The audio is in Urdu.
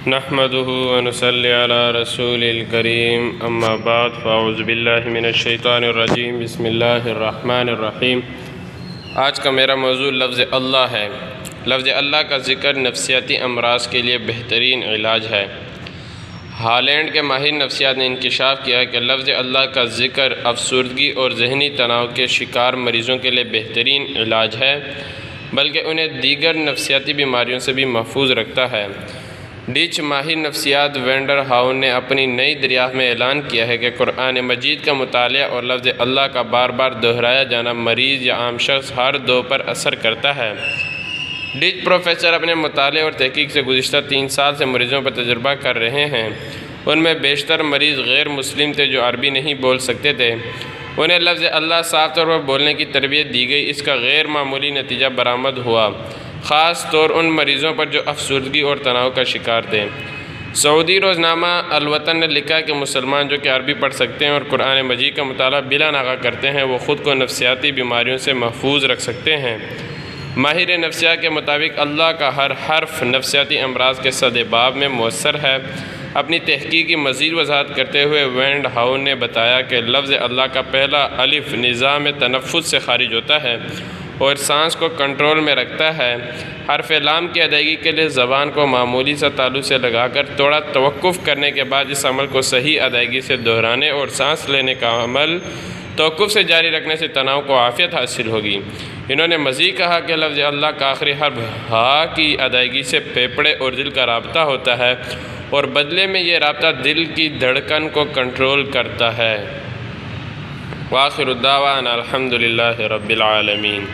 نحمده ونصلي على رسول الكريم اما بعد فاعوذ باللہ من الشیطان الرجیم بسم اللہ الرحمن الرحیم۔ آج کا میرا موضوع لفظ اللہ ہے۔ لفظ اللہ کا ذکر نفسیاتی امراض کے لیے بہترین علاج ہے۔ ہالینڈ کے ماہر نفسیات نے انکشاف کیا ہے کہ لفظ اللہ کا ذکر افسردگی اور ذہنی تناؤ کے شکار مریضوں کے لیے بہترین علاج ہے، بلکہ انہیں دیگر نفسیاتی بیماریوں سے بھی محفوظ رکھتا ہے۔ ڈچ ماہر نفسیات وینڈر ہاؤن نے اپنی نئی دریافت میں اعلان کیا ہے کہ قرآن مجید کا مطالعہ اور لفظ اللہ کا بار بار دہرایا جانا مریض یا عام شخص ہر دو پر اثر کرتا ہے۔ ڈچ پروفیسر اپنے مطالعے اور تحقیق سے گزشتہ 3 سال سے مریضوں پر تجربہ کر رہے ہیں۔ ان میں بیشتر مریض غیر مسلم تھے جو عربی نہیں بول سکتے تھے۔ انہیں لفظ اللہ صاف طور پر بولنے کی تربیت دی گئی۔ اس کا غیر معمولی نتیجہ برآمد ہوا، خاص طور ان مریضوں پر جو افسردگی اور تناؤ کا شکار تھے۔ سعودی روزنامہ الوطن نے لکھا کہ مسلمان جو کہ عربی پڑھ سکتے ہیں اور قرآن مجید کا مطالعہ بلا ناغہ کرتے ہیں، وہ خود کو نفسیاتی بیماریوں سے محفوظ رکھ سکتے ہیں۔ ماہر نفسیات کے مطابق اللہ کا ہر حرف نفسیاتی امراض کے صد باب میں مؤثر ہے۔ اپنی تحقیق کی مزید وضاحت کرتے ہوئے وینڈ ہاؤن نے بتایا کہ لفظ اللہ کا پہلا الف نظام تنفس سے خارج ہوتا ہے اور سانس کو کنٹرول میں رکھتا ہے۔ حرف لام کی ادائیگی کے لیے زبان کو معمولی سا تالو سے لگا کر تھوڑا توقف کرنے کے بعد اس عمل کو صحیح ادائیگی سے دہرانے اور سانس لینے کا عمل توقف سے جاری رکھنے سے تناؤ کو عافیت حاصل ہوگی۔ انہوں نے مزید کہا کہ لفظ اللہ کا آخری حرف ہا کی ادائیگی سے پھیپھڑے اور دل کا رابطہ ہوتا ہے اور بدلے میں یہ رابطہ دل کی دھڑکن کو کنٹرول کرتا ہے۔ وآخر الدعوانا الحمدللہ رب العالمین۔